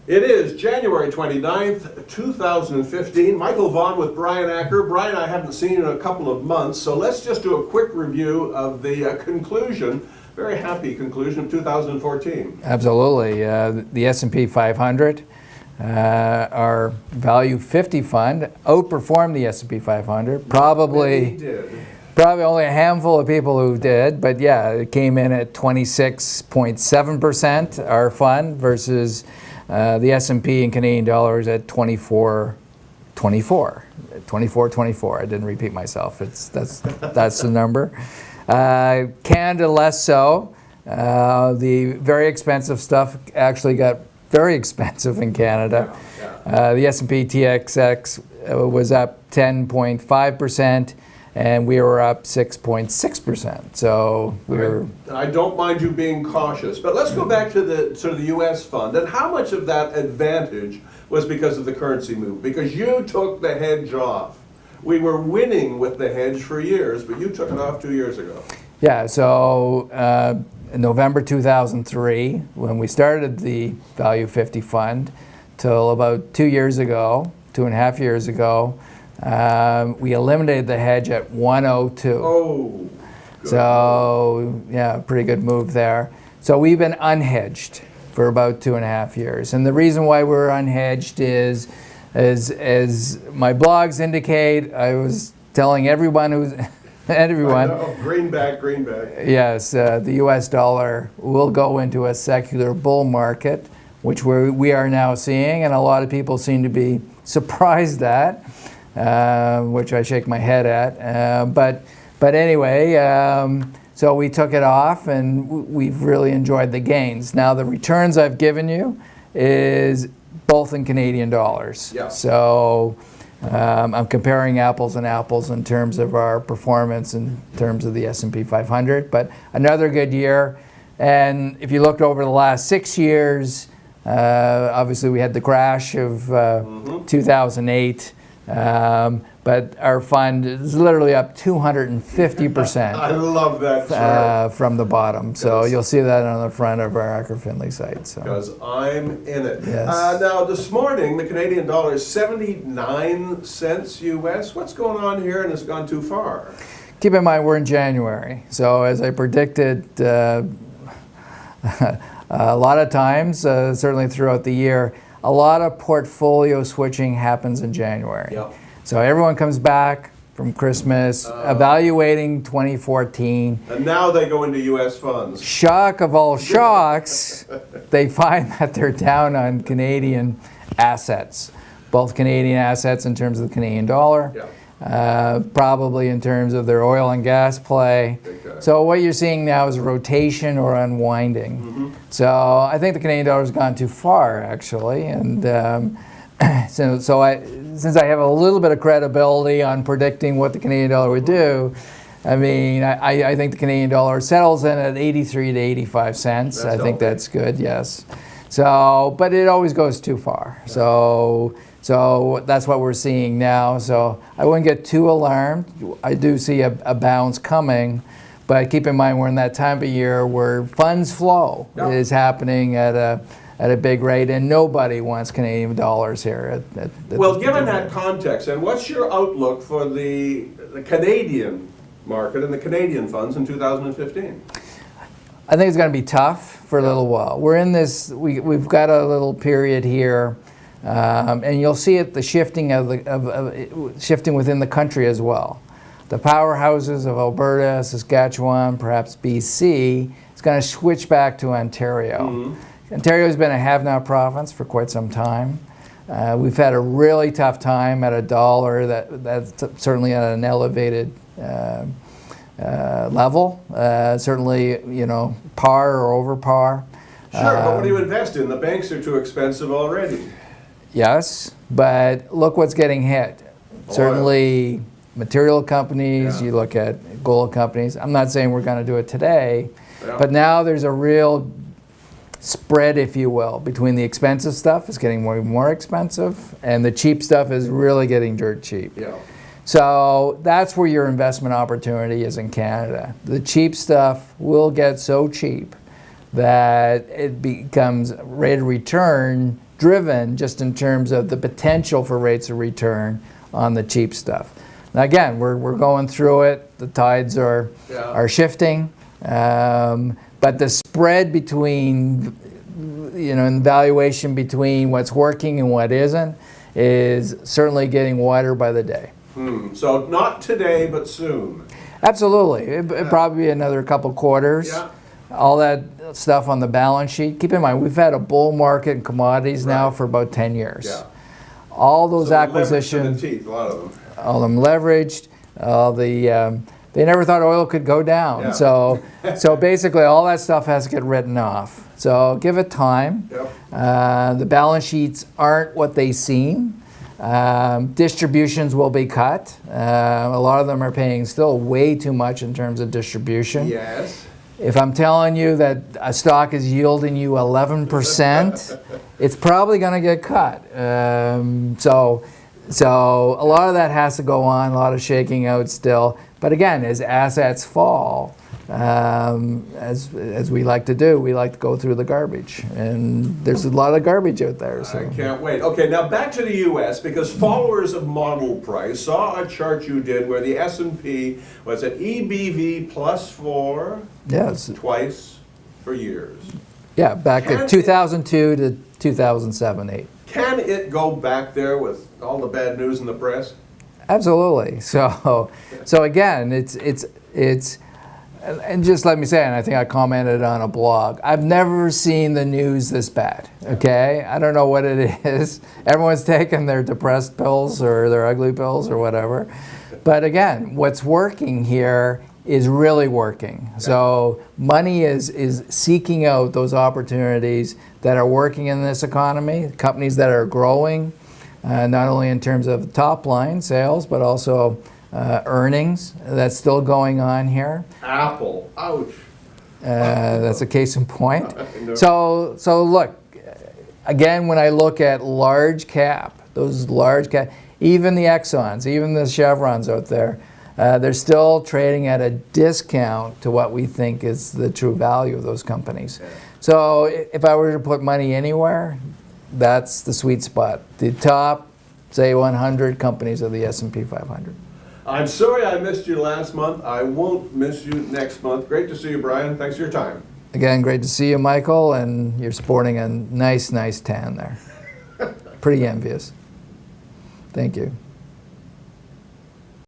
It is January 29th, 2015. Michael Vaughn with Brian Acker. Brian, I haven't seen in a couple of months, so let's just do a quick review of the conclusion, very happy conclusion of 2014. Absolutely. The S&P 500, our Value 50 fund, outperformed the S&P 500. Probably only a handful of people who did, but yeah, it came in at 26.7%, our fund, versus the S&P in Canadian dollars at 24.24. I didn't repeat myself. That's the number. Canada less so. The very expensive stuff actually got very expensive in Canada. The S&P TSX was up 10.5%. And we were up 6.6%. So we were. I don't mind you being cautious, but let's go back to the sort of the U.S. fund and how much of that advantage was because of the currency move? Because you took the hedge off. We were winning with the hedge for years, but you took it off 2 years ago. Yeah. So in November 2003, when we started the Value 50 fund, till about 2 years ago, 2.5 years ago. We eliminated the hedge at 102. Oh, good. So yeah, pretty good move there. So we've been unhedged for about 2.5 years, and the reason why we're unhedged is, as my blogs indicate, I was telling everyone everyone. I know. Greenback. Yes, the U.S. dollar will go into a secular bull market, which we are now seeing, and a lot of people seem to be surprised at. Which I shake my head at. But anyway, so we took it off, and we've really enjoyed the gains. Now the returns I've given you is both in Canadian dollars. Yeah. So I'm comparing apples and apples in terms of our performance in terms of the S&P 500. But another good year. And if you looked over the last 6 years, obviously we had the crash of 2008. But our fund is literally up 250%. I love that from the bottom. So yes. You'll see that on the front of our Acker Finley site. So. Because I'm in it. Yes. Now, this morning, the Canadian dollar is 79 cents US. What's going on here, and has it gone too far? Keep in mind, we're in January. So as I predicted a lot of times, certainly throughout the year, a lot of portfolio switching happens in January. Yep. So everyone comes back from Christmas, evaluating 2014. And now they go into U.S. funds. Shock of all shocks, they find that they're down on Canadian assets, both Canadian assets in terms of the Canadian dollar, probably in terms of their oil and gas play. Okay. So what you're seeing now is rotation or unwinding. So I think the Canadian dollar has gone too far, actually, and since I have a little bit of credibility on predicting what the Canadian dollar would do, I mean, I think the Canadian dollar settles in at 83 to 85 cents. I think that's good, yes. So, but it always goes too far. So that's what we're seeing now. So I wouldn't get too alarmed. I do see a bounce coming, but keep in mind we're in that time of year where funds flow is happening at a big rate, and nobody wants Canadian dollars here. Well, given that context, and what's your outlook for the Canadian market and the Canadian funds in 2015? I think it's going to be tough for a little while. We're in this. We've got a little period here. And you'll see it, the shifting shifting within the country as well. The powerhouses of Alberta, Saskatchewan, perhaps BC, is going to switch back to Ontario. Ontario has been a have-not province for quite some time. We've had a really tough time at a dollar that's certainly at an elevated level. Certainly, par or over par. Sure, but what do you invest in? The banks are too expensive already. Yes, but look what's getting hit. Certainly material companies, you look at gold companies. I'm not saying we're going to do it today, but now there's a real spread, if you will, between the expensive stuff is getting more expensive and the cheap stuff is really getting dirt cheap. So that's where your investment opportunity is in Canada. The cheap stuff will get so cheap that it becomes rate of return driven just in terms of the potential for rates of return on the cheap stuff. Now again, we're going through it. The tides are shifting, but the spread between, and valuation between what's working and what isn't is certainly getting wider by the day. So not today, but soon. Absolutely. It'd probably be another couple quarters. Yeah. All that stuff on the balance sheet. Keep in mind, we've had a bull market in commodities now for about 10 years. Yeah. All those So acquisitions, the teeth, a lot of them. all them leveraged, all the, they never thought oil could go down. Yeah. So basically all that stuff has to get written off. So give it time. Yep. The balance sheets aren't what they seem. Distributions will be cut. A lot of them are paying still way too much in terms of distribution. Yes. If I'm telling you that a stock is yielding you 11%, it's probably going to get cut. So a lot of that has to go on, a lot of shaking out still. But again, as assets fall, as we like to do, we like to go through the garbage. And there's a lot of garbage out there. So. I can't wait. Okay, now back to the U.S., because followers of model price saw a chart you did where the S&P was at EBV +4 twice for years. Yeah, back to 2002 to 2007-8. Can it go back there with all the bad news in the press? Absolutely. So again, it's and just let me say, and I think I commented on a blog, I've never seen the news this bad, okay? I don't know what it is. Everyone's taking their depressed pills or their ugly pills or whatever. But again, what's working here is really working. So money is seeking out those opportunities that are working in this economy, companies that are growing, not only in terms of top line sales, but also earnings. That's still going on here. Apple, ouch. That's a case in point. So look, again, when I look at large cap, those large cap, even the Exxons, even the Chevrons out there, they're still trading at a discount to what we think is the true value of those companies. So if I were to put money anywhere, that's the sweet spot. The top, say, 100 companies of the S&P 500. I'm sorry I missed you last month. I won't miss you next month. Great to see you, Brian. Thanks for your time. Again, great to see you, Michael, and you're sporting a nice tan there. Pretty envious. Thank you.